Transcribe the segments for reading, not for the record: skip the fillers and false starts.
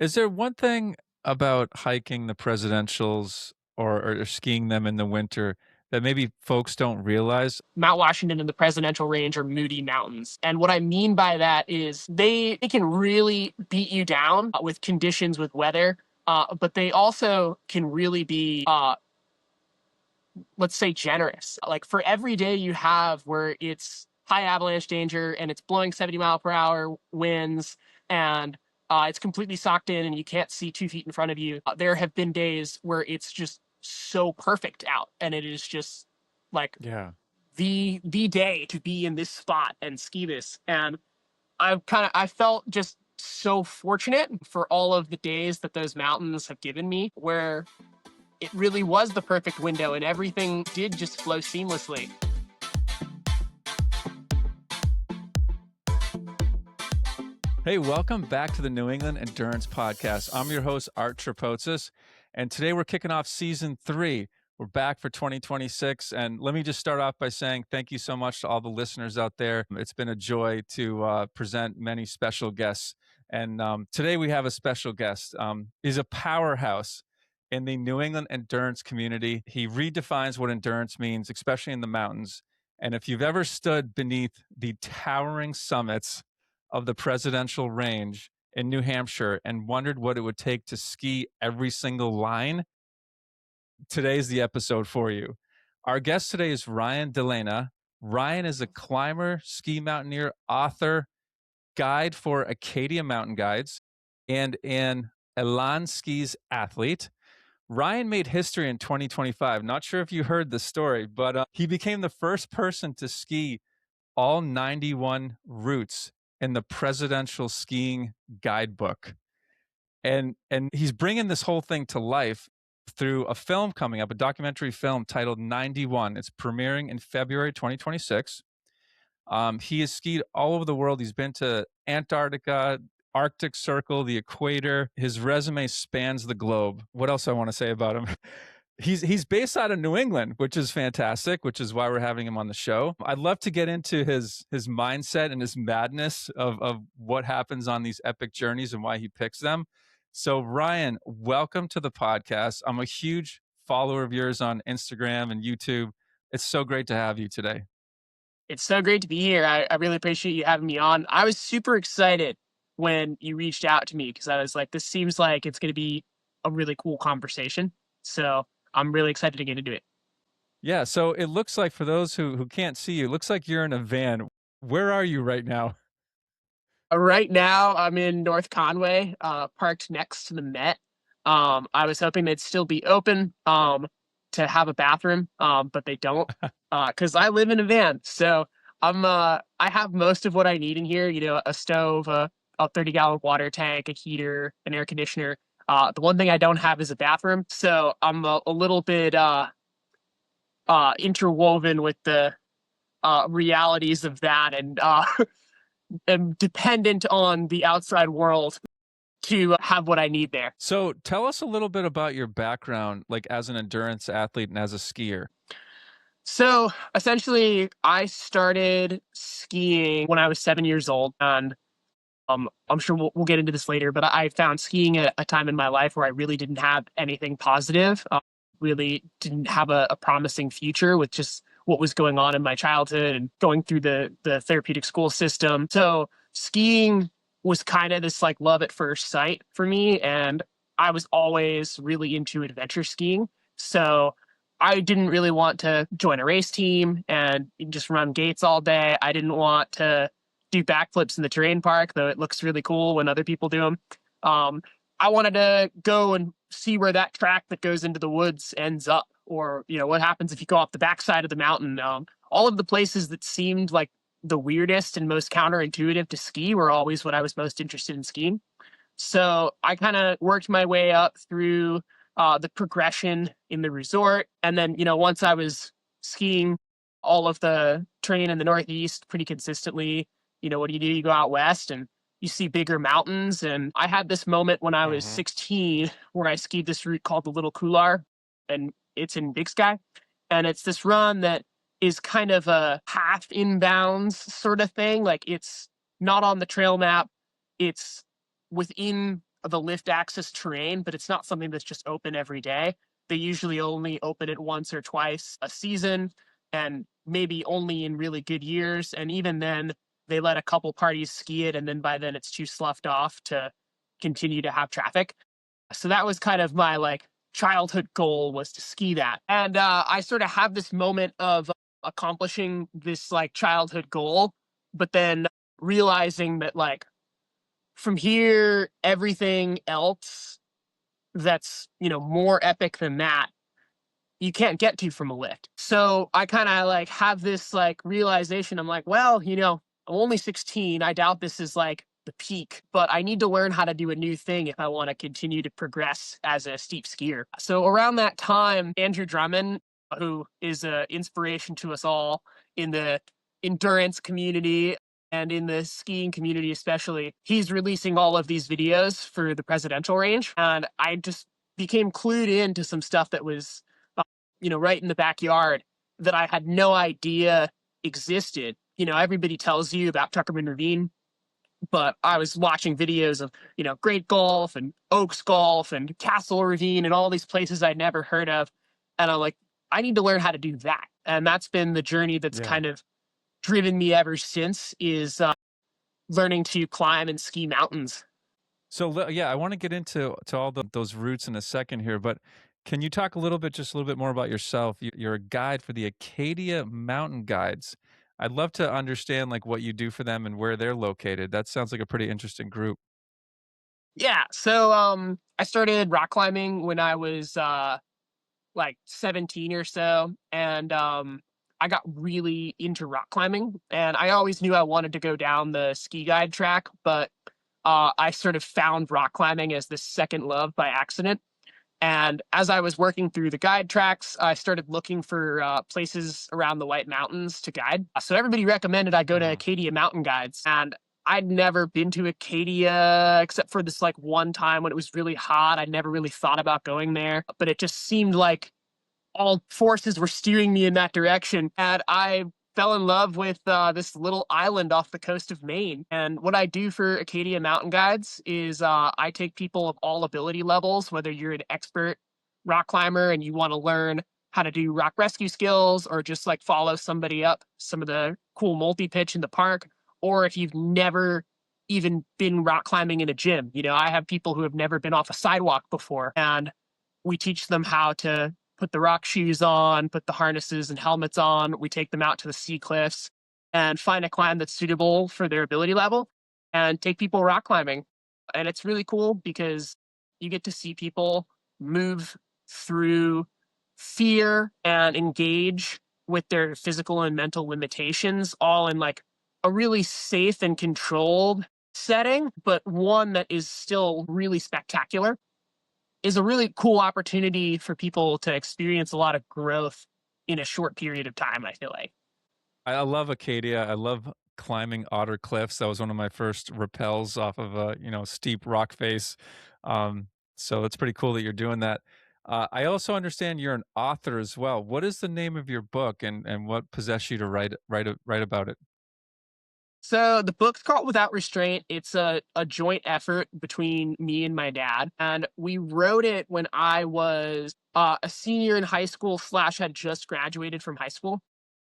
Is there one thing about hiking the presidentials or skiing them in the winter that maybe folks don't realize? Mount Washington and the Presidential Range are moody mountains. And what I mean by that is they can really beat you down with conditions with weather, but they also can really be, let's say, generous. Like for every day you have where it's high avalanche danger and it's blowing 70-mile-per-hour winds and it's completely socked in and you can't see 2 feet in front of you, there have been days where it's just so perfect out and it is just like Yeah. the day to be in this spot and ski this. And I felt just so fortunate for all of the days that those mountains have given me where it really was the perfect window and everything did just flow seamlessly. Hey, welcome back to the New England Endurance Podcast. I'm your host, Art Trapotsis, and today we're kicking off season 3. We're back for 2026, and let me just start off by saying thank you so much to all the listeners out there. It's been a joy to present many special guests, and today we have a special guest. He's a powerhouse in the New England endurance community. He redefines what endurance means, especially in the mountains. And if you've ever stood beneath the towering summits of the presidential range in New Hampshire and wondered what it would take to ski every single line, today's the episode for you. Our guest today is Ryan DeLena. Ryan is a climber, ski mountaineer, author, guide for Acadia Mountain Guides, and an Elan Skis athlete. Ryan made history in 2025. Not sure if you heard the story, but he became the first person to ski all 91 routes in the presidential skiing guidebook. And he's bringing this whole thing to life through a film coming up, a documentary film titled 91. It's premiering in February 2026. He has skied all over the world. He's been to Antarctica, Arctic Circle, the equator. His resume spans the globe. What else I want to say about him? He's based out of New England, which is fantastic, which is why we're having him on the show. I'd love to get into his mindset and his madness of what happens on these epic journeys and why he picks them. So Ryan, welcome to the podcast. I'm a huge follower of yours on Instagram and YouTube. It's so great to have you today. It's so great to be here. I really appreciate you having me on. I was super excited when you reached out to me because I was like, this seems like it's going to be a really cool conversation. So I'm really excited to get into it. Yeah, so it looks like for those who can't see you, it looks like you're in a van. Where are you right now? Right now, I'm in North Conway, parked next to the Met. I was hoping they'd still be open to have a bathroom, but they don't because I live in a van. So I have most of what I need in here. You know, a stove, a 30-gallon water tank, a heater, an air conditioner. The one thing I don't have is a bathroom. So I'm a little bit interwoven with the realities of that and am dependent on the outside world to have what I need there. So tell us a little bit about your background, like as an endurance athlete and as a skier. So essentially, I started skiing when I was 7 years old, and I'm sure we'll get into this later. But I found skiing at a time in my life where I really didn't have anything positive, really didn't have a promising future with just what was going on in my childhood and going through the therapeutic school system. So skiing was kind of this like love at first sight for me, and I was always really into adventure skiing. So I didn't really want to join a race team and just run gates all day. I didn't want to do backflips in the terrain park, though it looks really cool when other people do them. Um, I wanted to go and see where that track that goes into the woods ends up, or what happens if you go off the backside of the mountain. All of the places that seemed like the weirdest and most counterintuitive to ski were always what I was most interested in skiing. So I kind of worked my way up through the progression in the resort. And then, once I was skiing all of the terrain in the Northeast pretty consistently, what do? You go out west and you see bigger mountains. And I had this moment when I was Hmm. 16 where I skied this route called the Little Couloir, and it's in Big Sky. And it's this run that is kind of a half inbounds sort of thing. Like it's not on the trail map. It's within the lift access terrain, but it's not something that's just open every day. They usually only open it once or twice a season, and maybe only in really good years. And even then, they let a couple parties ski it, and then by then it's too sloughed off to continue to have traffic. So that was kind of my like childhood goal, was to ski that. And I sort of have this moment of accomplishing this like childhood goal, but then realizing that like from here, everything else that's, more epic than that, you can't get to from a lift. So I kind of like have this like realization. I'm like, well, I'm only 16. I doubt this is like the peak, but I need to learn how to do a new thing if I want to continue to progress as a steep skier. So around that time, Andrew Drummond, who is an inspiration to us all in the endurance community and in the skiing community especially, he's releasing all of these videos for the presidential range. And I just became clued into some stuff that was right in the backyard that I had no idea existed. Everybody tells you about Tuckerman Ravine, but I was watching videos of, Great Golf and Oaks Golf and Castle Ravine and all these places I'd never heard of. And I'm like, I need to learn how to do that. And that's been the journey that's Yeah. kind of driven me ever since, is learning to climb and ski mountains. So yeah, I want to get into all those roots in a second here, but can you talk just a little bit more about yourself? You're a guide for the Acadia Mountain Guides. I'd love to understand like what you do for them and where they're located. That sounds like a pretty interesting group. Yeah. So I started rock climbing when I was like 17 or so. And I got really into rock climbing. And I always knew I wanted to go down the ski guide track, but I sort of found rock climbing as this second love by accident. And as I was working through the guide tracks, I started looking for places around the White Mountains to guide. So everybody recommended I go to Uh-huh. Acadia Mountain Guides. And I'd never been to Acadia except for this like one time when it was really hot. I'd never really thought about going there, but it just seemed like all forces were steering me in that direction. And I fell in love with this little island off the coast of Maine. And what I do for Acadia Mountain Guides is I take people of all ability levels, whether you're an expert rock climber and you want to learn how to do rock rescue skills, or just like follow somebody up some of the cool multi pitch in the park, or if you've never even been rock climbing in a gym. I have people who have never been off a sidewalk before, and we teach them how to put the rock shoes on, put the harnesses and helmets on. We take them out to the sea cliffs and find a climb that's suitable for their ability level and take people rock climbing. And it's really cool because you get to see people move through fear and engage with their physical and mental limitations, all in like a really safe and controlled setting, but one that is still really spectacular. Is a really cool opportunity for people to experience a lot of growth in a short period of time, I feel like. I love Acadia. I love climbing Otter Cliffs. That was one of my first rappels off of a, steep rock face. Um, so it's pretty cool that you're doing that. I also understand you're an author as well. What is the name of your book, and what possessed you to write about it? So the book's called Without Restraint. It's a joint effort between me and my dad. And we wrote it when I was a senior in high school slash had just graduated from high school.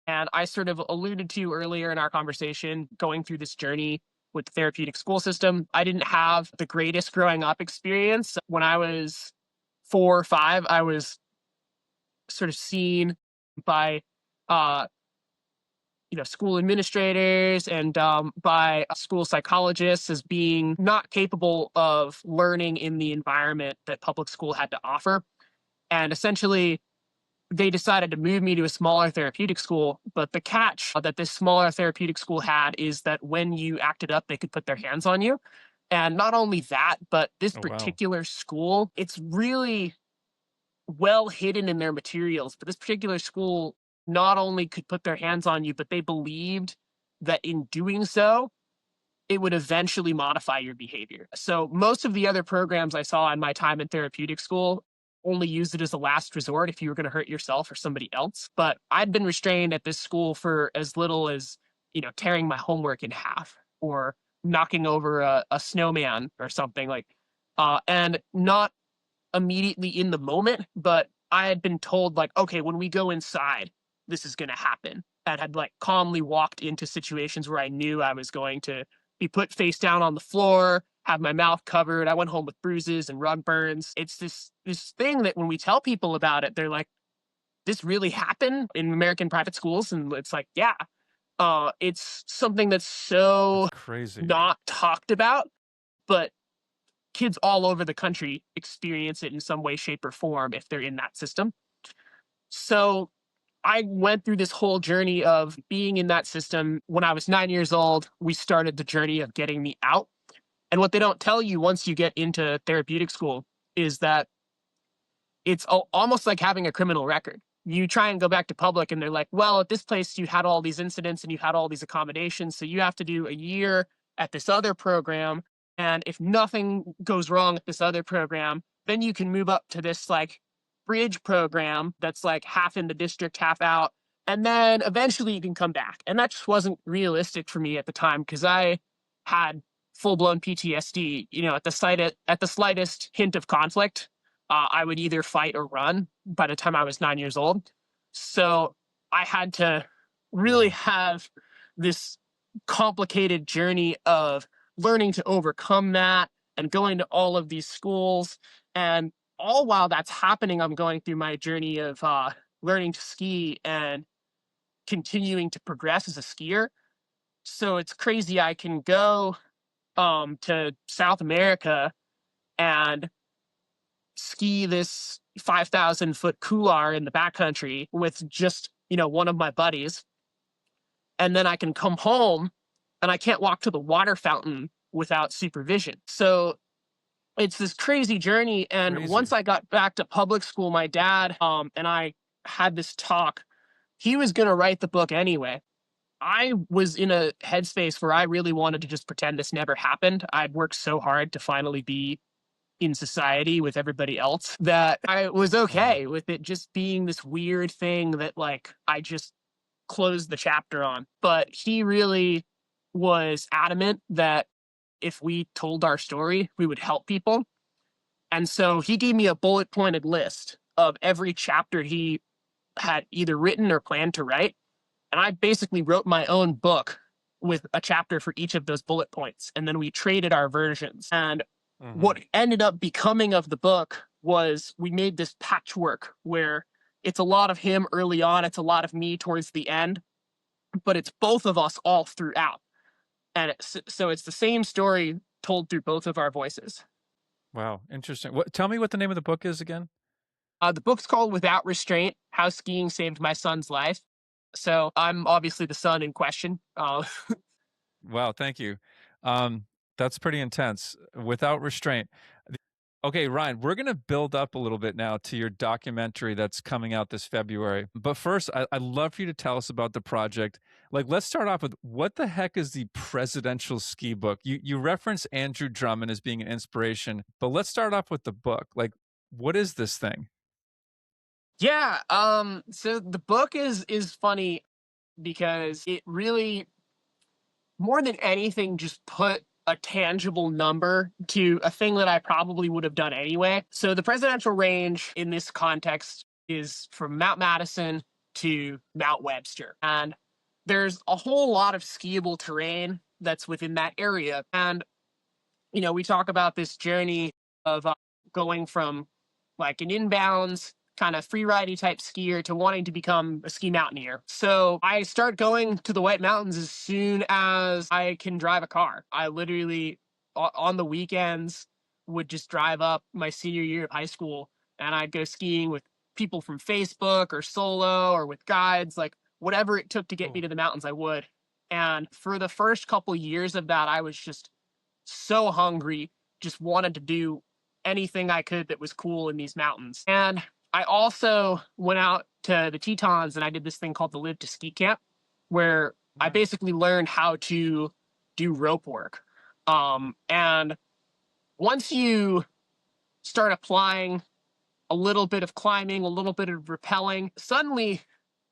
And I sort of alluded to earlier in our conversation going through this journey with the therapeutic school system. I didn't have the greatest growing up experience. When I was 4 or 5, I was sort of seen by uh, school administrators and by school psychologists as being not capable of learning in the environment that public school had to offer. And essentially, they decided to move me to a smaller therapeutic school. But the catch that this smaller therapeutic school had is that when you acted up, they could put their hands on you. And not only that, but this Oh, wow. particular school, it's really well hidden in their materials. But this particular school not only could put their hands on you, but they believed that in doing so, it would eventually modify your behavior. So most of the other programs I saw in my time in therapeutic school only used it as a last resort if you were going to hurt yourself or somebody else. But I'd been restrained at this school for as little as, tearing my homework in half or knocking over a snowman or something like. and not immediately in the moment, but I had been told like, okay, when we go inside, this is going to happen. And had like calmly walked into situations where I knew I was going to be put face down on the floor, have my mouth covered. I went home with bruises and rug burns. It's this thing that when we tell people about it, they're like, this really happened in American private schools, and it's like, yeah, it's something that's That's so crazy. not talked about, but kids all over the country experience it in some way, shape, or form if they're in that system. So I went through this whole journey of being in that system. When I was 9 years old, we started the journey of getting me out. And what they don't tell you once you get into therapeutic school is that it's almost like having a criminal record. You try and go back to public, and they're like, well, at this place, you had all these incidents and you had all these accommodations. So you have to do a year at this other program. And if nothing goes wrong at this other program, then you can move up to this like bridge program that's like half in the district, half out. And then eventually you can come back. And that just wasn't realistic for me at the time because I had full blown PTSD. At the slightest hint of conflict, I would either fight or run by the time I was 9 years old. So I had to really Wow. have this complicated journey of learning to overcome that and going to all of these schools. And all while that's happening, I'm going through my journey of learning to ski and continuing to progress as a skier. So it's crazy. I can go to South America and ski this 5,000-foot couloir in the backcountry with just, one of my buddies. And then I can come home and I can't walk to the water fountain without supervision. So it's this crazy journey. And once Crazy. I got back to public school, my dad and I had this talk. He was going to write the book anyway. I was in a headspace where I really wanted to just pretend this never happened. I'd worked so hard to finally be in society with everybody else that I was Wow. okay with it just being this weird thing that like I just closed the chapter on. But he really was adamant that if we told our story, we would help people. And so he gave me a bullet pointed list of every chapter he had either written or planned to write. And I basically wrote my own book with a chapter for each of those bullet points. And then we traded our versions. And Hmm. what ended up becoming of the book was we made this patchwork where it's a lot of him early on, it's a lot of me towards the end, but it's both of us all throughout. And so it's the same story told through both of our voices. Wow. Interesting. Tell me what the name of the book is again. The book's called Without Restraint: How Skiing Saved My Son's Life. So I'm obviously the son in question. Wow. Thank you. Um, that's pretty intense. Without Restraint. Okay, Ryan, we're going to build up a little bit now to your documentary that's coming out this February. But first, I'd love for you to tell us about the project. Like, let's start off with what the heck is the presidential ski book? You reference Andrew Drummond as being an inspiration, but let's start off with the book. Like, what is this thing? Yeah, so the book is funny because it really, more than anything, just put a tangible number to a thing that I probably would have done anyway. So the presidential range in this context is from Mount Madison to Mount Webster. And there's a whole lot of skiable terrain that's within that area. And we talk about this journey of going from like an inbounds kind of free ridey type skier to wanting to become a ski mountaineer. So I start going to the White Mountains as soon as I can drive a car. I literally on the weekends would just drive up my senior year of high school and I'd go skiing with people from Facebook or solo or with guides, like whatever it took to get me Cool. to the mountains, I would. And for the first couple years of that, I was just so hungry, just wanted to do anything I could that was cool in these mountains. And I also went out to the Tetons and I did this thing called the Live to Ski Camp, where I Nice. basically learned how to do rope work. And once you start applying a little bit of climbing, a little bit of rappelling, suddenly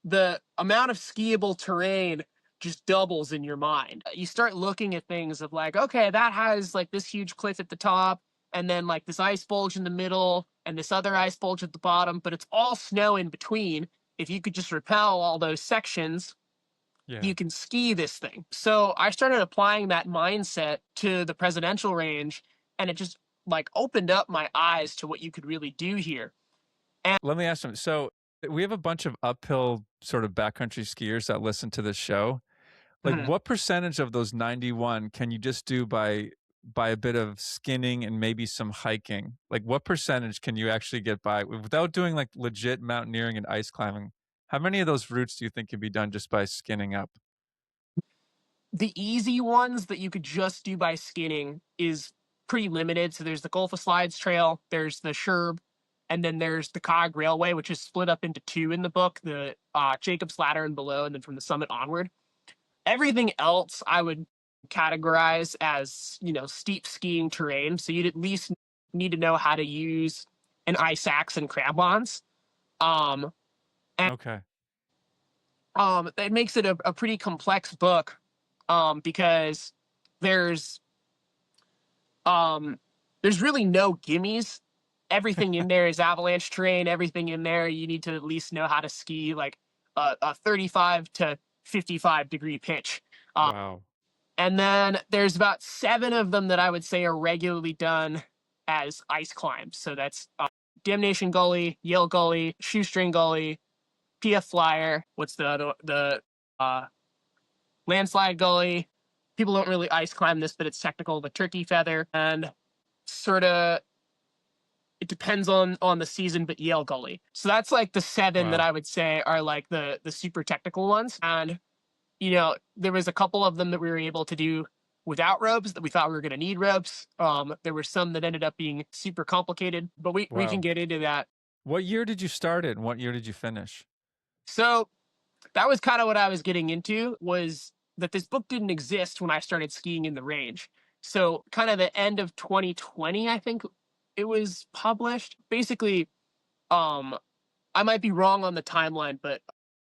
the amount of skiable terrain just doubles in your mind. You start looking at things of like, okay, that has like this huge cliff at the top, and then like this ice bulge in the middle and this other ice bulge at the bottom, but it's all snow in between. If you could just repel all those sections, Yeah. you can ski this thing. So I started applying that mindset to the presidential range, and it just like opened up my eyes to what you could really do here. And Let me ask them. So we have a bunch of uphill sort of backcountry skiers that listen to this show. Like, Mhm. what percentage of those 91 can you just do by a bit of skinning and maybe some hiking? Like, what percentage can you actually get by without doing like legit mountaineering and ice climbing? How many of those routes do you think can be done just by skinning up? The easy ones that you could just do by skinning is pretty limited. So there's the Gulf of Slides Trail, there's the Sherb, and then there's the Cog Railway, which is split up into two in the book, the Jacob's Ladder and below, and then from the summit onward. Everything else I would categorize as, steep skiing terrain. So you'd at least need to know how to use an ice axe and crampons. Um, and Okay. It makes it a pretty complex book, because there's um, there's really no gimmies. Everything in there is avalanche terrain. Everything in there you need to at least know how to ski like a 35 to 55-degree pitch. Um, Wow. And then there's about 7 of them that I would say are regularly done as ice climbs. So that's Damnation Gully, Yale Gully, Shoestring Gully, PF Flyer. What's the uh, Landslide Gully? People don't really ice climb this, but it's technical. The Turkey Feather, and sort of it depends on the season, but Yale Gully. So that's like the 7 that Wow. I would say are like the super technical ones. And there was a couple of them that we were able to do without ropes that we thought we were going to need ropes. There were some that ended up being super complicated, but we can Wow. get into that. What year did you start it and what year did you finish? So that was kind of what I was getting into, was that this book didn't exist when I started skiing in the range. So kind of the end of 2020, I think it was published. Basically, um, I might be wrong on the timeline, but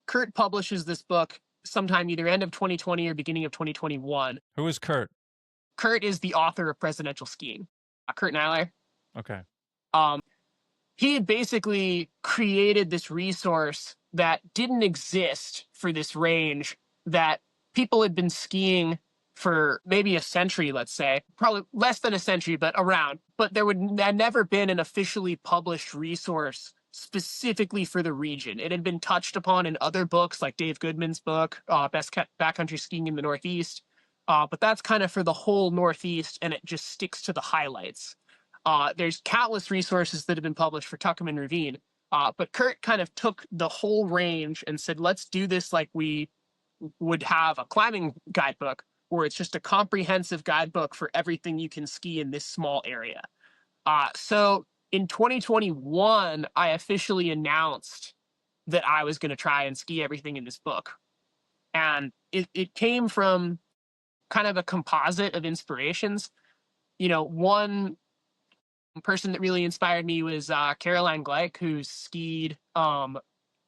Kurt publishes this book sometime either end of 2020 or beginning of 2021. Who is Kurt? Kurt is the author of Presidential Skiing. Kurt Nyler. Okay. Um, he had basically created this resource that didn't exist for this range, that people had been skiing for maybe a century, let's say, probably less than a century, but around. But there had never been an officially published resource specifically for the region. It had been touched upon in other books, like Dave Goodman's book, Best Backcountry Skiing in the Northeast. But that's kind of for the whole Northeast, and it just sticks to the highlights. There's countless resources that have been published for Tuckerman Ravine, but Kurt kind of took the whole range and said, let's do this like we would have a climbing guidebook, where it's just a comprehensive guidebook for everything you can ski in this small area. So in 2021, I officially announced that I was going to try and ski everything in this book. And it came from kind of a composite of inspirations. One person that really inspired me was Caroline Gleick, who skied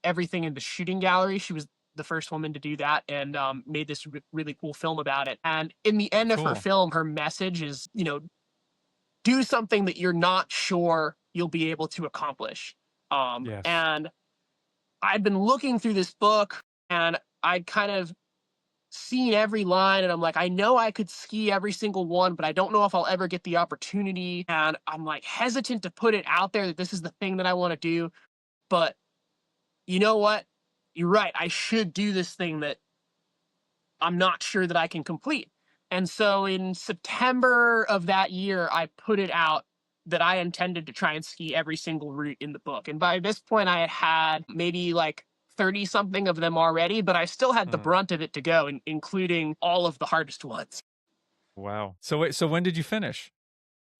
everything in the shooting gallery. She was the first woman to do that, and made this really cool film about it. And in the end of her Cool. film, her message is, do something that you're not sure you'll be able to accomplish. Yes. And I'd been looking through this book, and I'd kind of seen every line, and I'm like, I know I could ski every single one, but I don't know if I'll ever get the opportunity. And I'm like hesitant to put it out there that this is the thing that I want to do. But you know what? You're right. I should do this thing that I'm not sure that I can complete. And so in September of that year, I put it out that I intended to try and ski every single route in the book. And by this point, I had maybe like 30 something of them already, but I still had the Hmm. brunt of it to go, including all of the hardest ones. Wow. So wait, so when did you finish?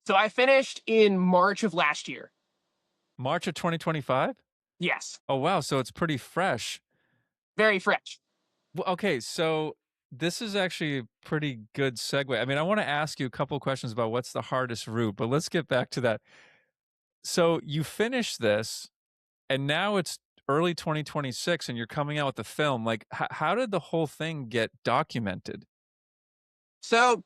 So I finished in March of last year. March of 2025? Yes, Oh, wow. So it's pretty fresh. very fresh. Well, okay. So this is actually a pretty good segue. I mean, I want to ask you a couple of questions about what's the hardest route, but let's get back to that. So you finished this, and now it's early 2026, and you're coming out with the film. Like, how did the whole thing get documented? So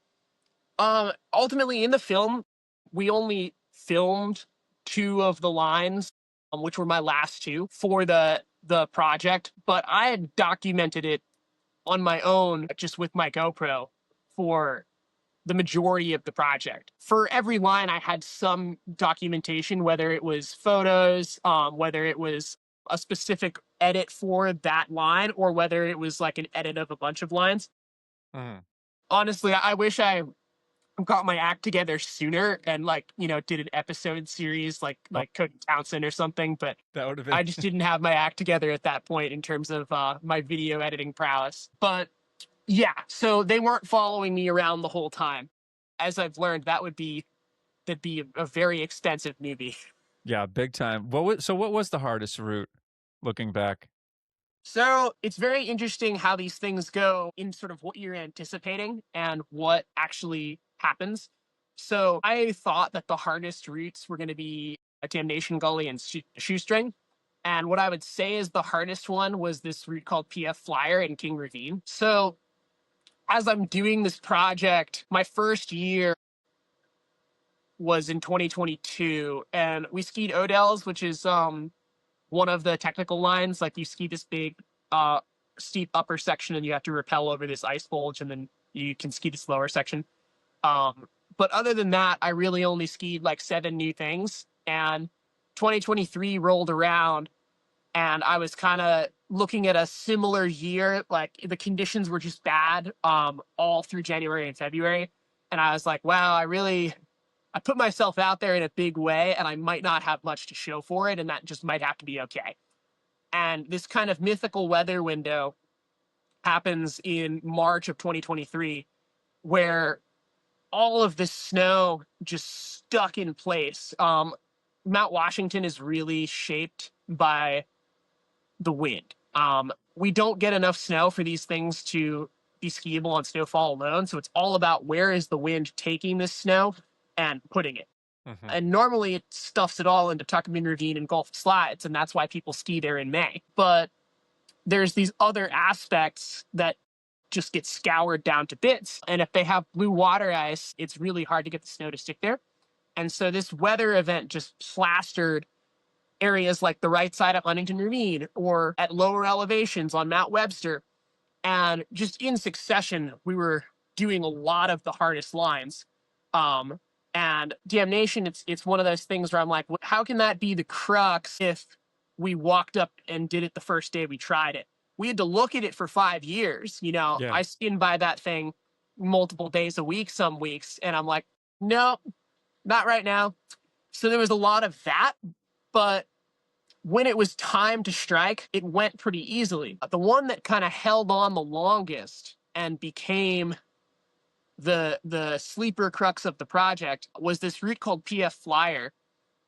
ultimately in the film, we only filmed two of the lines, which were my last two for the project, but I had documented it on my own just with my GoPro for the majority of the project. For every line, I had some documentation, whether it was photos, whether it was a specific edit for that line, or whether it was like an edit of a bunch of lines. Mhm. Honestly, I wish I got my act together sooner and did an episode series Oh, like Cody Townsend or something, but that would have I been just didn't have my act together at that point in terms of my video editing prowess. But yeah, so they weren't following me around the whole time. As I've learned, that'd be a very extensive movie. yeah, big time. What was the hardest route looking back? So it's very interesting how these things go in sort of what you're anticipating and what actually happens. So I thought that the hardest routes were going to be a Damnation Gully and Shoestring. And what I would say is the hardest one was this route called PF Flyer in King Ravine. So as I'm doing this project, my first year was in 2022, and we skied Odell's, which is one of the technical lines. Like you ski this big uh steep upper section and you have to rappel over this ice bulge, and then you can ski this lower section. But other than that, I really only skied like 7 new things. And 2023 rolled around, and I was kind of looking at a similar year. Like the conditions were just bad all through January and February. And I was like, wow, I put myself out there in a big way, and I might not have much to show for it, and that just might have to be okay. And this kind of mythical weather window happens in March of 2023, where all of this snow just stuck in place. Mount Washington is really shaped by the wind. We don't get enough snow for these things to be skiable on snowfall alone. So it's all about where is the wind taking this snow and putting it. Mhm. And normally it stuffs it all into Tuckerman Ravine and Gulf Slides, and that's why people ski there in May. But there's these other aspects that just get scoured down to bits. And if they have blue water ice, it's really hard to get the snow to stick there. And so this weather event just plastered areas like the right side of Huntington Ravine or at lower elevations on Mount Webster. And just in succession, we were doing a lot of the hardest lines. Um, and Damnation, it's one of those things where I'm like, how can that be the crux if we walked up and did it the first day we tried it? We had to look at it for 5 years. Yeah. I skinned by that thing multiple days a week, some weeks, and I'm like, no, not right now. So there was a lot of that, but when it was time to strike, it went pretty easily. The one that kind of held on the longest and became the sleeper crux of the project was this route called PF Flyer.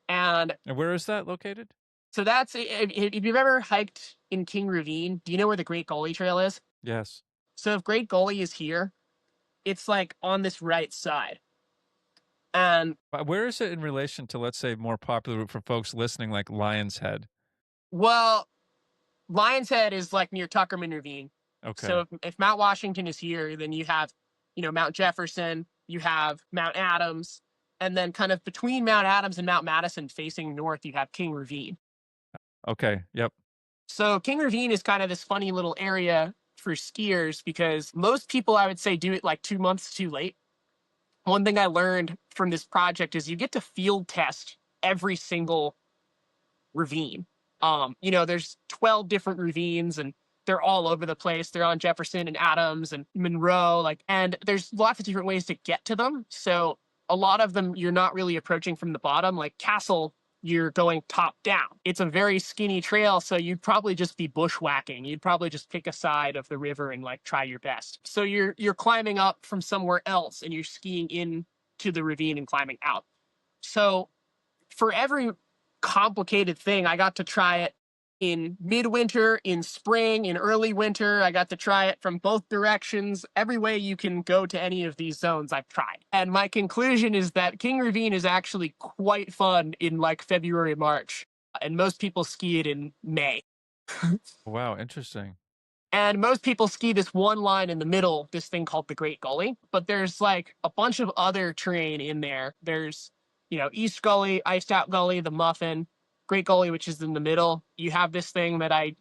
And And where is that located? so that's if you've ever hiked in King Ravine, do you know where the Great Gully Trail is? Yes. So if Great Gully is here, it's like on this right side. And Where is it in relation to, let's say, more popular route for folks listening, like Lion's Head? well, Lion's Head is like near Tuckerman Ravine. Okay. So if Mount Washington is here, then you have, Mount Jefferson, you have Mount Adams, and then kind of between Mount Adams and Mount Madison facing north, you have King Ravine. Okay. Yep. So King Ravine is kind of this funny little area for skiers because most people, I would say, do it like 2 months too late. One thing I learned from this project is you get to field test every single ravine. There's 12 different ravines, and they're all over the place. They're on Jefferson and Adams and Monroe, and there's lots of different ways to get to them. So a lot of them you're not really approaching from the bottom. Like Castle, you're going top down. It's a very skinny trail, so you'd probably just be bushwhacking. You'd probably just pick a side of the river and try your best. So you're climbing up from somewhere else, and you're skiing in to the ravine and climbing out. So for every complicated thing, I got to try it in midwinter, in spring, in early winter. I got to try it from both directions. Every way you can go to any of these zones, I've tried. And my conclusion is that King Ravine is actually quite fun in February, March. And most people ski it in May. Wow. Interesting. And most people ski this one line in the middle, this thing called the Great Gully. But there's a bunch of other terrain in there. There's, East Gully, Iced Out Gully, the Muffin, Great Gully, which is in the middle. You have this thing that I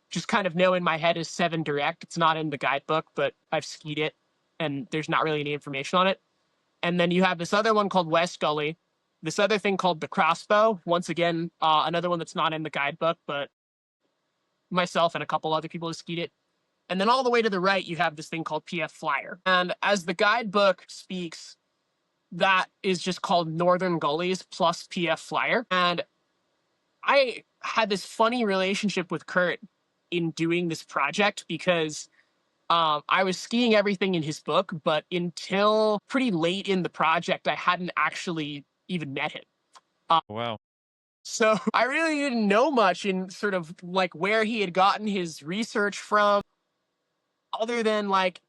just kind of know in my head is 7 Direct. It's not in the guidebook, but I've skied it and there's not really any information on it. And then you have this other one called West Gully, this other thing called the Crossbow. Once again, another one that's not in the guidebook, but myself and a couple other people have skied it. And then all the way to the right, you have this thing called PF Flyer. And as the guidebook speaks, that is just called Northern Gullies plus PF Flyer. And I had this funny relationship with Kurt in doing this project because I was skiing everything in his book, but until pretty late in the project, I hadn't actually even met him. Wow. So I really didn't know much in sort of like where he had gotten his research from, other than like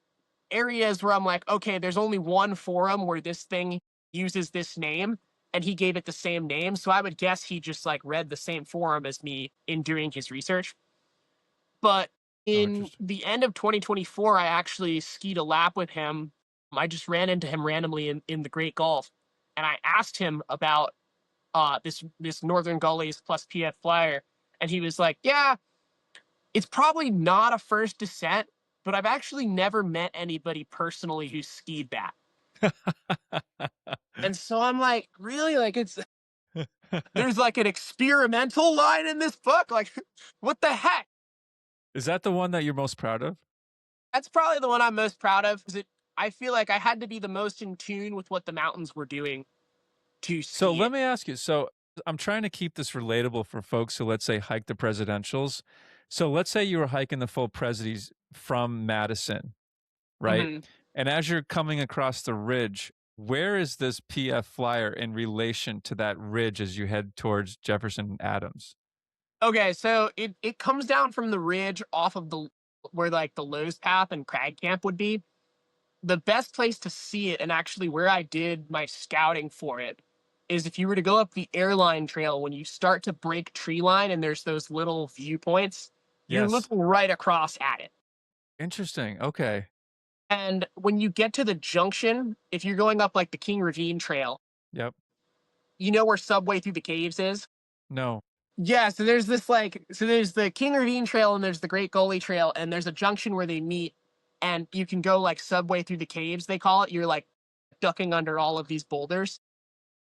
areas where I'm like, okay, there's only one forum where this thing uses this name, and he gave it the same name. So I would guess he just like read the same forum as me in doing his research. But Oh, in interesting. the end of 2024, I actually skied a lap with him. I just ran into him randomly in the Great Gulf, and I asked him about this Northern Gullies plus PF Flyer, and he was like, "Yeah, it's probably not a first descent, but I've actually never met anybody personally who skied that." And so I'm like, really? Like there's like an experimental line in this book? Like, what the heck? Is that the one that you're most proud of? That's probably the one I'm most proud of because I feel like I had to be the most in tune with what the mountains were doing to So ski let it. me ask you. So I'm trying to keep this relatable for folks who, let's say, hike the presidentials. So let's say you were hiking the full Presidis from Madison, right? Hmm. And as you're coming across the ridge, where is this PF Flyer in relation to that ridge as you head towards Jefferson Adams? Okay, so it comes down from the ridge off of the where like the Lowe's Path and Crag Camp would be. The best place to see it, and actually where I did my scouting for it, is if you were to go up the airline trail when you start to break tree line and there's those little viewpoints, you're Yes. looking right across at it. Interesting. Okay. And when you get to the junction, if you're going up like the King Ravine Trail, Yep. you know where Subway Through the Caves is? No. Yeah, so there's the King Ravine Trail and there's the Great Gully Trail, and there's a junction where they meet, and you can go like Subway Through the Caves, they call it. You're like ducking under all of these boulders.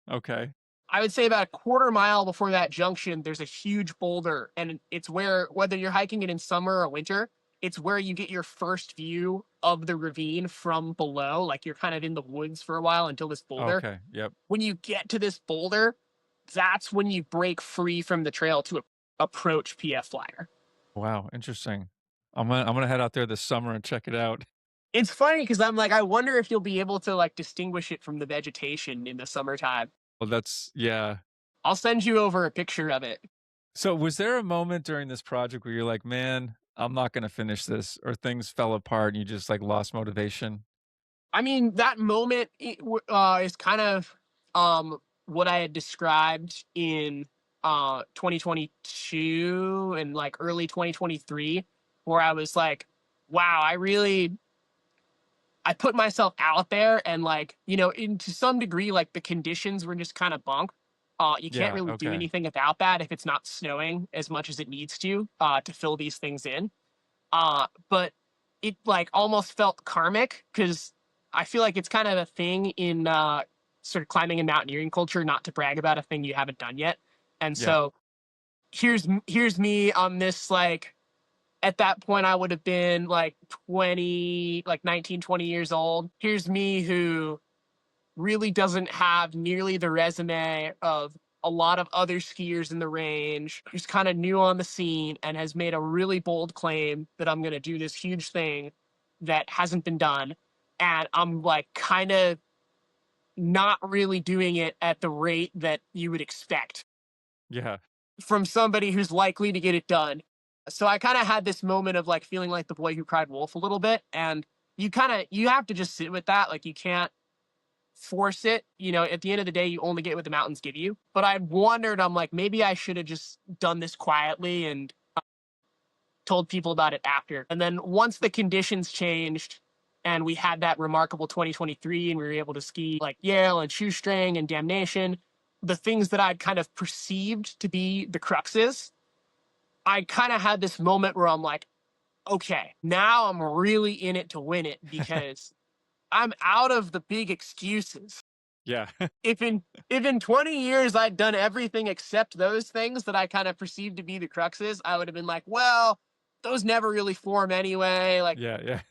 Okay. I would say about a quarter mile before that junction, there's a huge boulder, and it's where, whether you're hiking it in summer or winter, it's where you get your first view of the ravine from below. Like you're kind of in the woods for a while until this boulder. Okay. Yep. When you get to this boulder, that's when you break free from the trail to approach PF Flyer. Wow. Interesting. I'm gonna head out there this summer and check it out. It's funny because I'm like, I wonder if you'll be able to like distinguish it from the vegetation in the summertime. Well, yeah. I'll send you over a picture of it. So was there a moment during this project where you're like, man, I'm not gonna finish this, or things fell apart and you just like lost motivation? I mean, that moment is kind of what I had described in 2022 and like early 2023, where I was like, wow, I put myself out there, and like, to some degree, like the conditions were just kind of bunk. You can't Yeah. really do Okay. anything about that if it's not snowing as much as it needs to fill these things in. But it like almost felt karmic because I feel like it's kind of a thing in sort of climbing and mountaineering culture not to brag about a thing you haven't done yet. And Yep. so here's me on this, like, at that point I would have been like 20, like 19, 20 years old. Here's me who really doesn't have nearly the resume of a lot of other skiers in the range, who's kind of new on the scene and has made a really bold claim that I'm going to do this huge thing that hasn't been done. And I'm like kind of not really doing it at the rate that you would expect Yeah. from somebody who's likely to get it done. So I kind of had this moment of like feeling like the boy who cried wolf a little bit. And you have to just sit with that. Like you can't force it. At the end of the day, you only get what the mountains give you. But I wondered, I'm like, maybe I should have just done this quietly and told people about it after. And then once the conditions changed and we had that remarkable 2023 and we were able to ski like Yale and Shoestring and Damnation, the things that I'd kind of perceived to be the cruxes, I kind of had this moment where I'm like, okay, now I'm really in it to win it because I'm out of the big excuses. Yeah. If in 20 years I'd done everything except those things that I kind of perceived to be the cruxes, I would have been like, well, those never really form anyway. Like, Yeah. Yeah.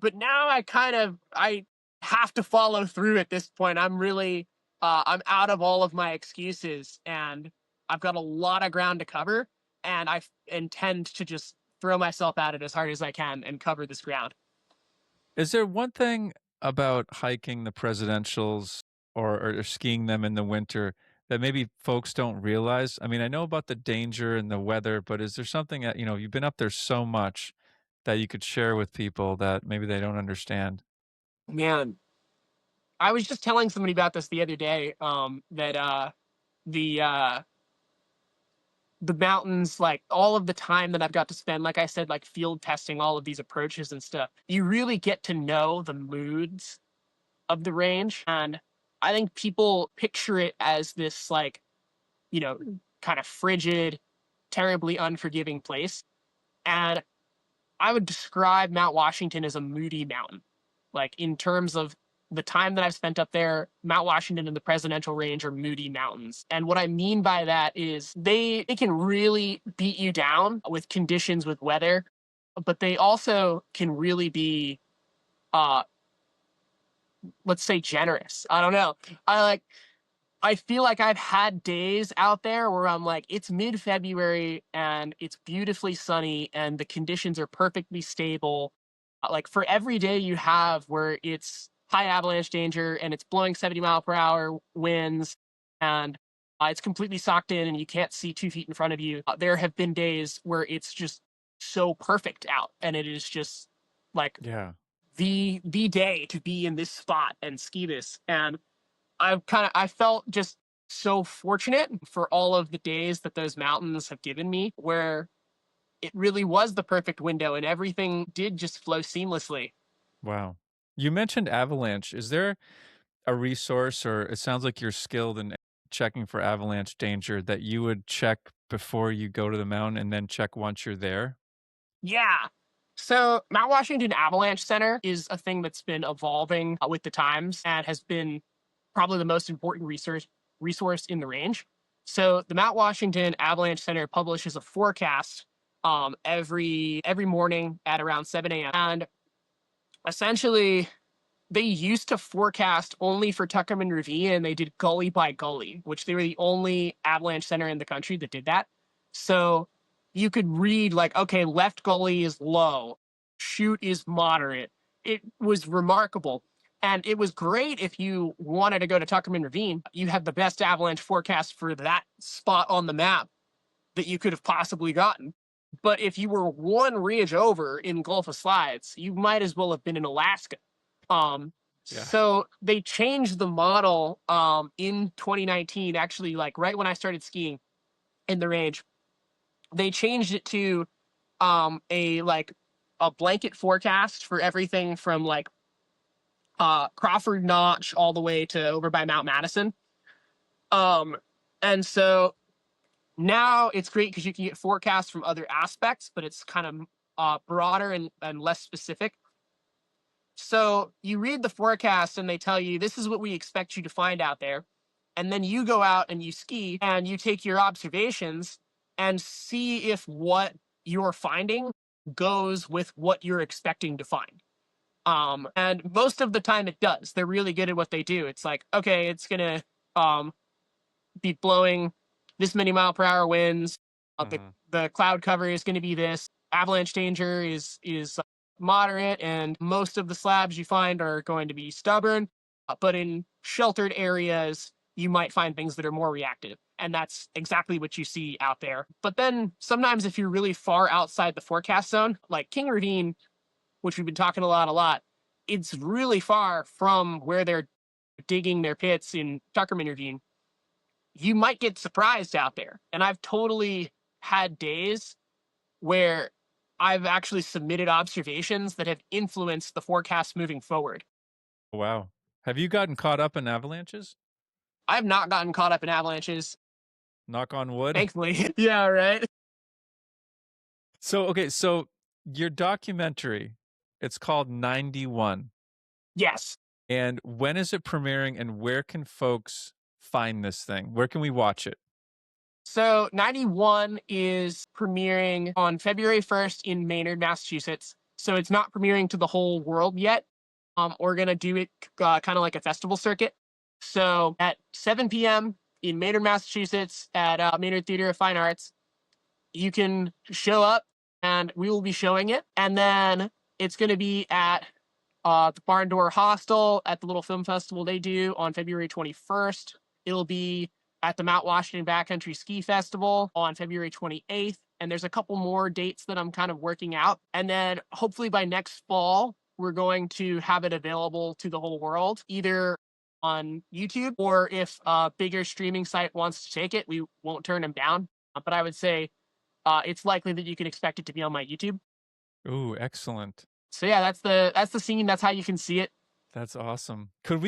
but now I have to follow through at this point. I'm out of all of my excuses and I've got a lot of ground to cover and intend to just throw myself at it as hard as I can and cover this ground. Is there one thing about hiking the presidentials or skiing them in the winter that maybe folks don't realize? I mean, I know about the danger and the weather, but is there something that, you've been up there so much that you could share with people that maybe they don't understand? Man, I was just telling somebody about this the other day. That the uh the mountains, like all of the time that I've got to spend, like I said, like field testing all of these approaches and stuff, you really get to know the moods of the range. And I think people picture it as this, like, you know, kind of frigid, terribly unforgiving place. And I would describe Mount Washington as a moody mountain. Like, in terms of the time that I've spent up there, Mount Washington and the Presidential Range are moody mountains. And what I mean by that is they can really beat you down with conditions, with weather, but they also can really be uh let's say generous. I don't know. I feel like I've had days out there where I'm like, it's mid-February and it's beautifully sunny and the conditions are perfectly stable. Like, for every day you have where it's high avalanche danger and it's blowing 70-mile-per-hour winds and it's completely socked in and you can't see 2 feet in front of you. There have been days where it's just so perfect out and it is just like Yeah. the day to be in this spot and ski this. And I felt just so fortunate for all of the days that those mountains have given me, where it really was the perfect window and everything did just flow seamlessly. Wow. You mentioned avalanche. Is there a resource, or it sounds like you're skilled in checking for avalanche danger, that you would check before you go to the mountain and then check once you're there? Yeah. So Mount Washington Avalanche Center is a thing that's been evolving with the times and has been probably the most important resource in the range. So the Mount Washington Avalanche Center publishes a forecast every morning at around 7 a.m. And essentially they used to forecast only for Tuckerman Ravine and they did gully by gully, which they were the only avalanche center in the country that did that. So you could read, like, okay, left gully is low, chute is moderate. It was remarkable. And it was great if you wanted to go to Tuckerman Ravine. You had the best avalanche forecast for that spot on the map that you could have possibly gotten. But if you were one ridge over in Gulf of Slides, you might as well have been in Alaska. Um, Yeah. so they changed the model in 2019, actually, like right when I started skiing in the range. They changed it to a blanket forecast for everything from like Crawford Notch all the way to over by Mount Madison. Um, and so now it's great because you can get forecasts from other aspects, but it's kind of broader and less specific. So you read the forecast and they tell you this is what we expect you to find out there. And then you go out and you ski and you take your observations and see if what you're finding goes with what you're expecting to find. And most of the time it does. They're really good at what they do. It's like, okay, it's gonna um be blowing this many mile per hour winds. Uh-huh. The cloud cover is going to be this. Avalanche danger is moderate, and most of the slabs you find are going to be stubborn. But in sheltered areas, you might find things that are more reactive, and that's exactly what you see out there. But then sometimes, if you're really far outside the forecast zone, like King Ravine, which we've been talking a lot, it's really far from where they're digging their pits in Tuckerman Ravine. You might get surprised out there. And I've totally had days where I've actually submitted observations that have influenced the forecast moving forward. Wow. Have you gotten caught up in avalanches? I've not gotten caught up in avalanches, Knock on wood. thankfully. Yeah, right. So, okay, so your documentary, it's called 91. Yes. And when is it premiering and where can folks find this thing? Where can we watch it? So 91 is premiering on February 1st in Maynard, Massachusetts. So it's not premiering to the whole world yet. We're going to do it kind of like a festival circuit. So at 7 p.m. in Maynard, Massachusetts at Maynard Theater of Fine Arts, you can show up and we will be showing it. And then it's going to be at the Barn Door Hostel at the little film festival they do on February 21st. It'll be at the Mount Washington Backcountry Ski Festival on February 28th. And there's a couple more dates that I'm kind of working out. And then hopefully by next fall, we're going to have it available to the whole world, either on YouTube or if a bigger streaming site wants to take it, we won't turn them down. But I would say it's likely that you can expect it to be on my YouTube. Ooh, excellent. So yeah, that's the scene. That's how you can see it. That's awesome. Could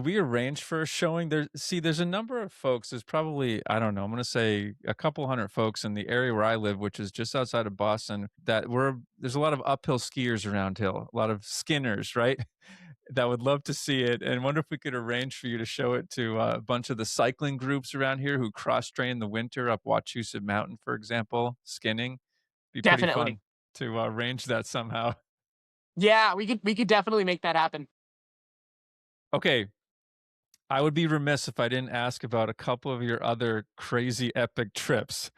we arrange for a showing? There's a number of folks. There's probably, I don't know, I'm going to say a couple hundred folks in the area where I live, which is just outside of Boston, there's a lot of uphill skiers around here, a lot of skinners, right? That would love to see it and wonder if we could arrange for you to show it to a bunch of the cycling groups around here who cross train the winter up Wachusett Mountain, for example, skinning. Be pretty Definitely. fun to arrange that somehow. Yeah, we could definitely make that happen. Okay, I would be remiss if I didn't ask about a couple of your other crazy epic trips.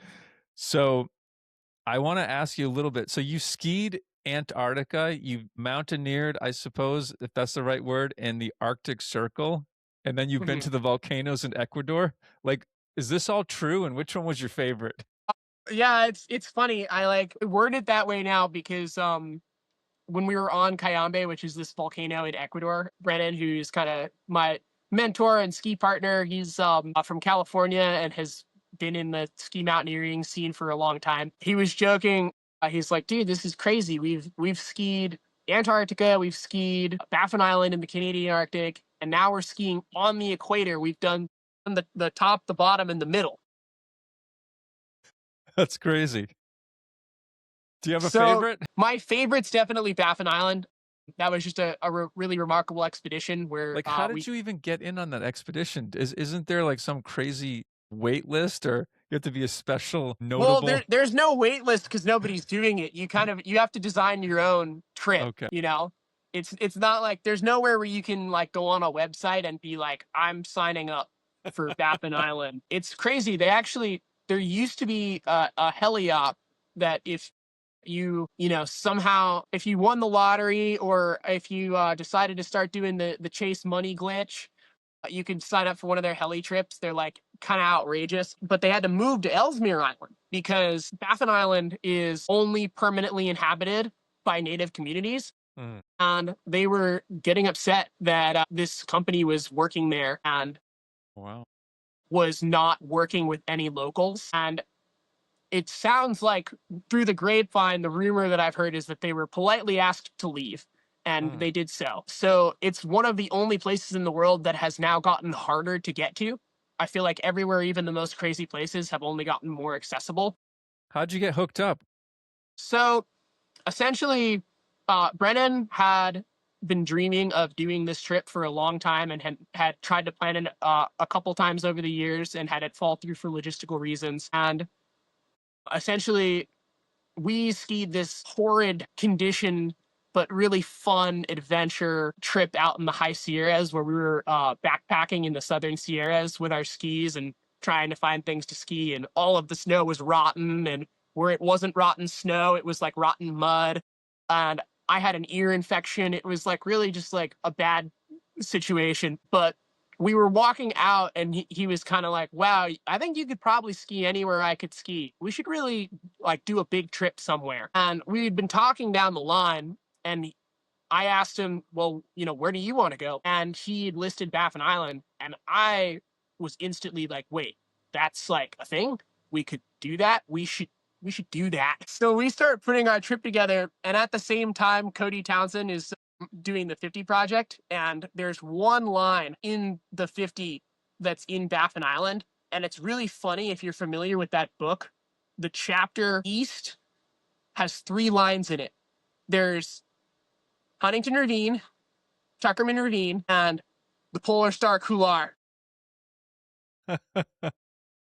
So I want to ask you a little bit. So you skied Antarctica, you mountaineered, I suppose, if that's the right word, in the Arctic Circle, and then you've been Mhm. to the volcanoes in Ecuador. Like, is this all true? And which one was your favorite? Yeah, it's funny. I like word it that way now because when we were on Cayambe, which is this volcano in Ecuador, Brennan, who's kind of my mentor and ski partner, he's from California and has been in the ski mountaineering scene for a long time. He was joking. He's like, dude, this is crazy. We've skied Antarctica, we've skied Baffin Island in the Canadian Arctic, and now we're skiing on the equator. We've done the top, the bottom, and the middle. That's crazy. Do you have a So favorite? my favorite's definitely Baffin Island. That was just a really remarkable expedition where Like, how we did you even get in on that expedition? Isn't there like some crazy wait list, or you have to be a special well notable? there's no wait list because nobody's doing it. You have to design your own trip. Okay. It's not like there's nowhere where you can like go on a website and be like, I'm signing up for Baffin Island. It's crazy. There used to be a heliop that if somehow if you won the lottery or if you decided to start doing the chase money glitch, you can sign up for one of their heli trips. They're like kind of outrageous, but they had to move to Ellesmere Island because Baffin Island is only permanently inhabited by native communities. Mm. And they were getting upset that this company was working there and Wow. was not working with any locals. And it sounds like through the grapevine, the rumor that I've heard is that they were politely asked to leave and Mm. they did so. So it's one of the only places in the world that has now gotten harder to get to. I feel like everywhere, even the most crazy places, have only gotten more accessible. How'd you get hooked up? So essentially, Brennan had been dreaming of doing this trip for a long time and had tried to plan it a couple times over the years and had it fall through for logistical reasons. And essentially, we skied this horrid condition but really fun adventure trip out in the high Sierras where we were backpacking in the southern Sierras with our skis and trying to find things to ski. And all of the snow was rotten. And where it wasn't rotten snow, it was like rotten mud. And I had an ear infection. It was like really just like a bad situation. But we were walking out and he was kind of like, wow, I think you could probably ski anywhere I could ski. We should really like do a big trip somewhere. And we had been talking down the line and I asked him, well, where do you want to go? And he had listed Baffin Island. And I was instantly like, wait, that's like a thing? We could do that? We should do that. So we start putting our trip together. And at the same time, Cody Townsend is doing the 50 project. And there's one line in the 50 that's in Baffin Island. And it's really funny if you're familiar with that book. The chapter East has 3 lines in it. There's Huntington Ravine, Tuckerman Ravine, and the Polar Star Couloir.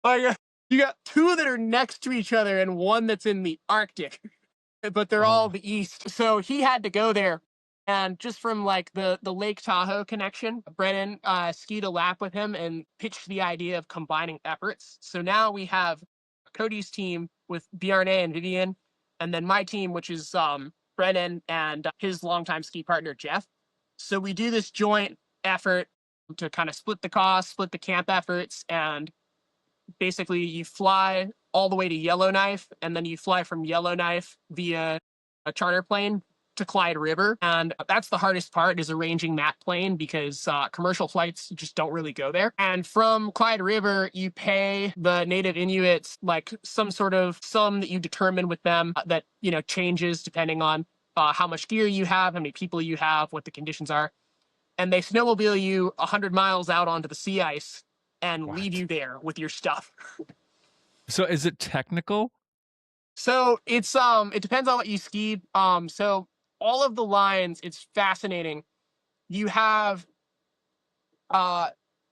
Like, you got 2 that are next to each other and 1 that's in the Arctic, but they're all the East. So he had to go there. And just from like the Lake Tahoe connection, Brennan skied a lap with him and pitched the idea of combining efforts. So now we have Cody's team with Bjarne and Vivian, and then my team, which is Brennan and his longtime ski partner, Jeff. So we do this joint effort to kind of split the cost, split the camp efforts, and basically you fly all the way to Yellowknife, and then you fly from Yellowknife via a charter plane to Clyde River. And that's the hardest part, is arranging that plane, because commercial flights just don't really go there. And from Clyde River, you pay the native Inuits like some sort of sum that you determine with them that, you know, changes depending on how much gear you have, how many people you have, what the conditions are. And they snowmobile you 100 miles out onto the sea ice and leave you there with your stuff. So is it technical? So it's it depends on what you ski. So all of the lines, it's fascinating. You have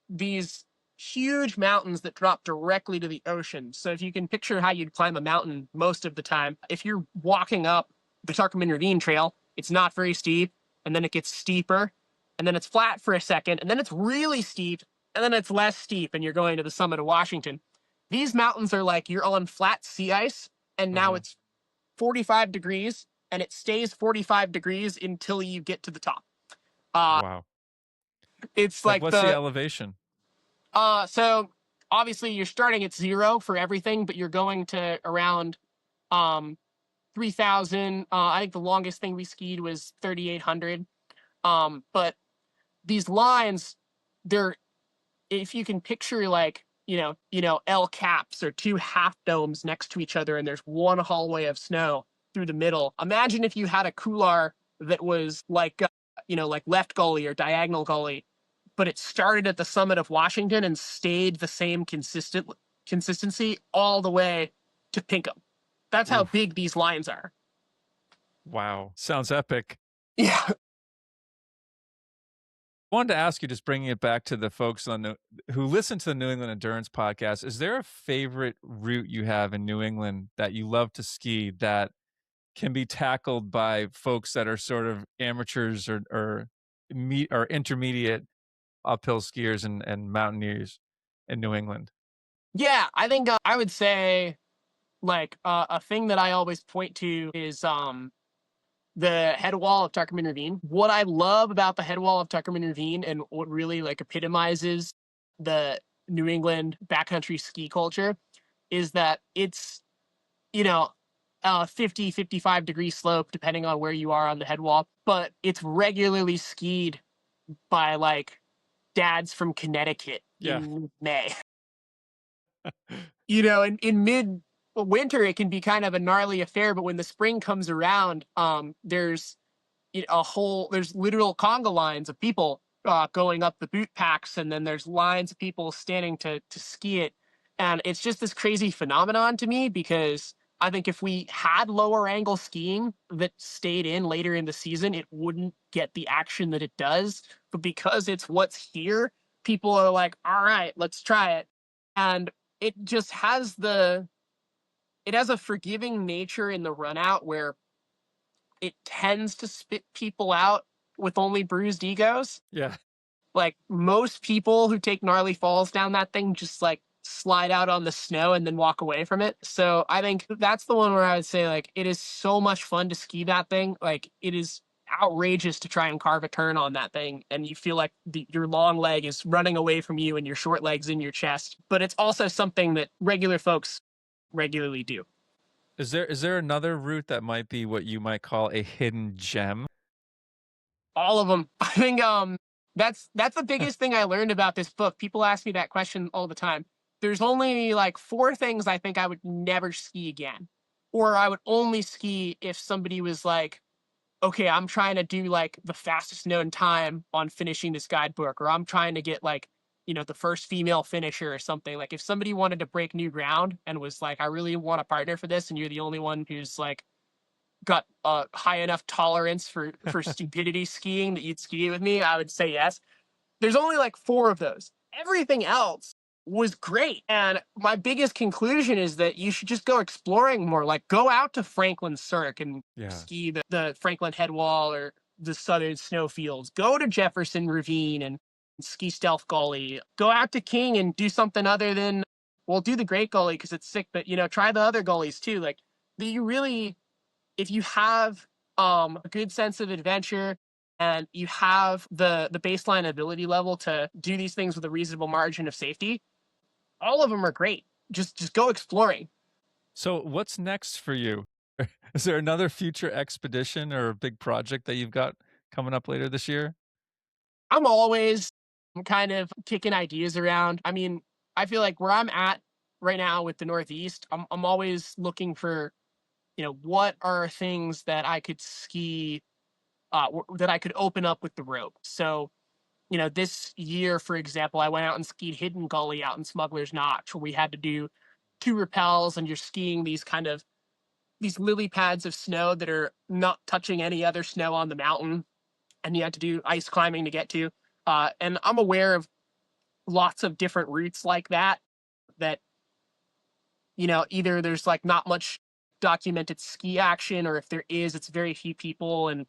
these huge mountains that drop directly to the ocean. So if you can picture how you'd climb a mountain most of the time, if you're walking up the Tuckerman Ravine Trail, it's not very steep, and then it gets steeper, and then it's flat for a second, and then it's really steep, and then it's less steep, and you're going to the summit of Washington. These mountains are like you're on flat sea ice, and now it's 45 degrees, and it stays 45 degrees until you get to the top. Wow. It's like what's the elevation? So obviously you're starting at 0 for everything, but you're going to around 3,000. I think the longest thing we skied was 3,800. But these lines, they're, if you can picture like, you know, L caps or 2 half domes next to each other, and there's one hallway of snow through the middle. Imagine if you had a couloir that was like, you know, like left gully or diagonal gully, but it started at the summit of Washington and stayed the same consistency all the way to Pinkham. That's how big these lines are. Wow. Sounds epic. Yeah. I wanted to ask you, just bringing it back to the folks who listen to the New England Endurance podcast, is there a favorite route you have in New England that you love to ski that can be tackled by folks that are sort of amateurs or intermediate uphill skiers and mountaineers in New England? Yeah, I think I would say like a thing that I always point to is the head wall of Tuckerman Ravine. What I love about the head wall of Tuckerman Ravine, and what really like epitomizes the New England backcountry ski culture, is that it's, you know, 50, 55 degree slope, depending on where you are on the head wall, but it's regularly skied by like dads from Connecticut in May. You know, in mid winter, it can be kind of a gnarly affair, but when the spring comes around, there's there's literal conga lines of people going up the boot packs, and then there's lines of people standing to ski it. And it's just this crazy phenomenon to me, because I think if we had lower angle skiing that stayed in later in the season, it wouldn't get the action that it does. But because it's what's here, people are like, all right, let's try it. And it just has it has a forgiving nature in the run out, where it tends to spit people out with only bruised egos. Yeah. Like most people who take gnarly falls down that thing just like slide out on the snow and then walk away from it. So I think that's the one where I would say like it is so much fun to ski that thing. Like it is outrageous to try and carve a turn on that thing, and you feel like your long leg is running away from you and your short leg's in your chest. But it's also something that regular folks regularly do. Is there another route that might be what you might call a hidden gem? All of them. I think that's the biggest thing I learned about this book. People ask me that question all the time. There's only like 4 things I think I would never ski again. Or I would only ski if somebody was like, okay, I'm trying to do like the fastest known time on finishing this guidebook, or I'm trying to get like the first female finisher or something. Like if somebody wanted to break new ground and was like, I really want a partner for this, and you're the only one who's like got a high enough tolerance for stupidity skiing that you'd ski with me, I would say yes. There's only like 4 of those. Everything else was great. And my biggest conclusion is that you should just go exploring more. Like go out to Franklin Cirque and Yeah. ski the Franklin Headwall or the Southern Snowfields. Go to Jefferson Ravine and ski Stealth Gully. Go out to King and do something other than, well, do the Great Gully because it's sick, but try the other gullies too. Like you really, if you have a good sense of adventure and you have the baseline ability level to do these things with a reasonable margin of safety, all of them are great. Just go exploring. So what's next for you? Is there another future expedition or a big project that you've got coming up later this year? I'm always kind of kicking ideas around. I mean, I feel like where I'm at right now with the Northeast, I'm always looking for, what are things that I could ski, that I could open up with the rope. So, this year, for example, I went out and skied Hidden Gully out in Smuggler's Notch, where we had to do 2 rappels, and you're skiing these lily pads of snow that are not touching any other snow on the mountain, and you had to do ice climbing to get to. And I'm aware of lots of different routes like that either there's like not much documented ski action, or if there is, it's very few people, and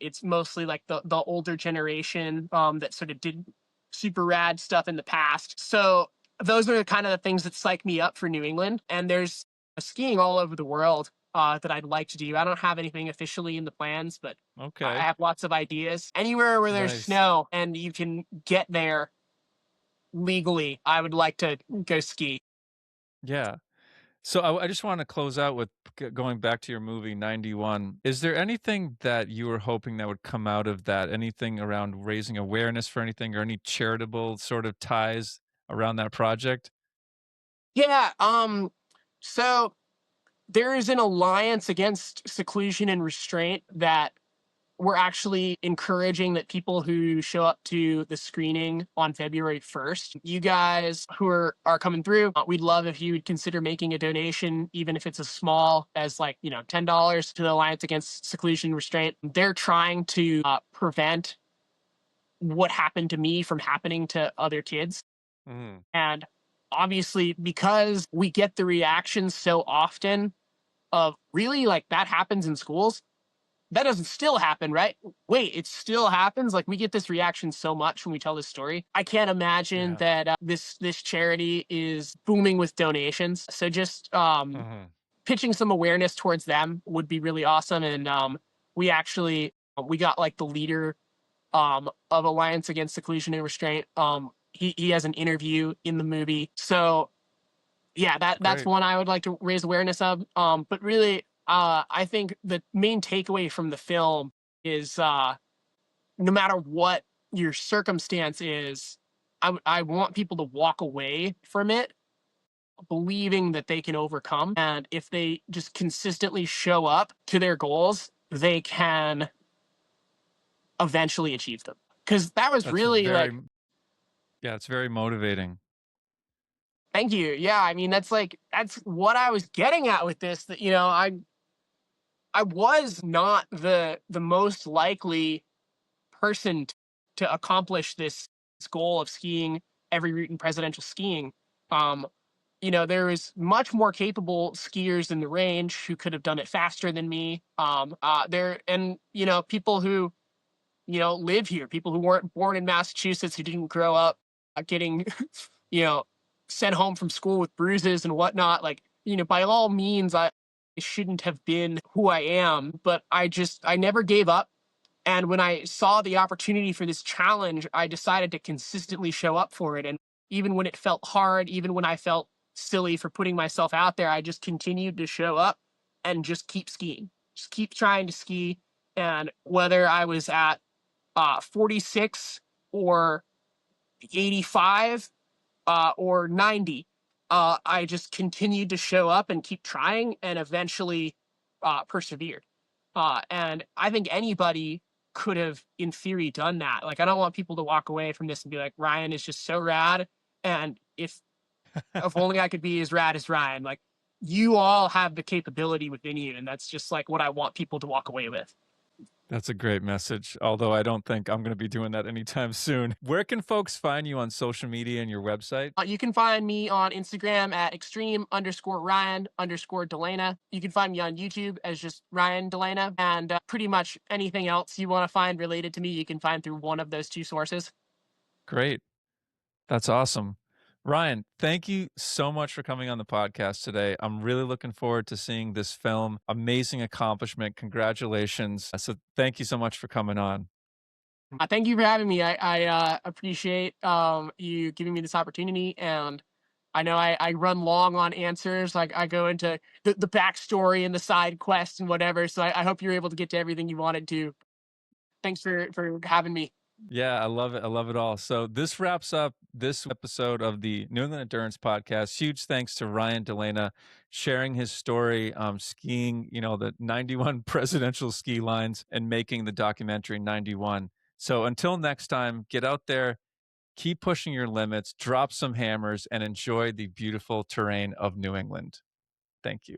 it's mostly like the older generation that sort of did super rad stuff in the past. So those are kind of the things that psych me up for New England. And there's skiing all over the world that I'd like to do. I don't have anything officially in the plans, but I Okay. have lots of ideas. Anywhere where there's Nice. snow and you can get there legally, I would like to go ski. Yeah. So I just want to close out with going back to your movie 91. Is there anything that you were hoping that would come out of that? Anything around raising awareness for anything or any charitable sort of ties around that project? Yeah. So there is an alliance against seclusion and restraint that we're actually encouraging that people who show up to the screening on February 1st, you guys who are coming through, we'd love if you would consider making a donation, even if it's as small as like, $10 to the Alliance Against Seclusion and Restraint. They're trying to prevent what happened to me from happening to other kids. Mm. And obviously, because we get the reactions so often of really like that happens in schools, that doesn't still happen, right? Wait, it still happens. Like we get this reaction so much when we tell this story. I can't imagine Yeah. that this charity is booming with donations. So just Hmm. pitching some awareness towards them would be really awesome. And we actually we got like the leader of Alliance Against Seclusion and Restraint. He has an interview in the movie. So yeah, that's Great. one I would like to raise awareness of. But really, I think the main takeaway from the film is no matter what your circumstance is, I want people to walk away from it believing that they can overcome. And if they just consistently show up to their goals, they can eventually achieve them. Because that was That's really like, yeah, it's very motivating. thank you. Yeah, I mean that's what I was getting at with this. That I was not the most likely person to accomplish this goal of skiing every route in presidential skiing. Um, there is much more capable skiers in the range who could have done it faster than me. There and people who live here, people who weren't born in Massachusetts, who didn't grow up getting you know sent home from school with bruises and whatnot. Like by all means, I shouldn't have been who I am, but I never gave up. And when I saw the opportunity for this challenge, I decided to consistently show up for it. And even when it felt hard, even when I felt silly for putting myself out there, I just continued to show up and just keep skiing, just keep trying to ski. And whether I was at 46 or 85 or 90, I just continued to show up and keep trying and eventually persevered. And I think anybody could have, in theory, done that. Like, I don't want people to walk away from this and be like, Ryan is just so rad. And if only I could be as rad as Ryan. Like, you all have the capability within you, and that's just like what I want people to walk away with. That's a great message, although I don't think I'm going to be doing that anytime soon. Where can folks find you on social media and your website? You can find me on Instagram at extreme_Ryan_DeLena. You can find me on YouTube as just Ryan DeLena. And pretty much anything else you want to find related to me, you can find through one of those two sources. Great. That's awesome. Ryan, thank you so much for coming on the podcast today. I'm really looking forward to seeing this film. Amazing accomplishment. Congratulations. So thank you so much for coming on. Thank you for having me. I appreciate you giving me this opportunity. And I know I run long on answers. Like, I go into the backstory and the side quests and whatever. So I hope you're able to get to everything you wanted to. Thanks for having me. Yeah, I love it. I love it all. So this wraps up this episode of the New England Endurance Podcast. Huge thanks to Ryan DeLena sharing his story, skiing, the 91 presidential ski lines and making the documentary 91. So until next time, get out there, keep pushing your limits, drop some hammers, and enjoy the beautiful terrain of New England. Thank you.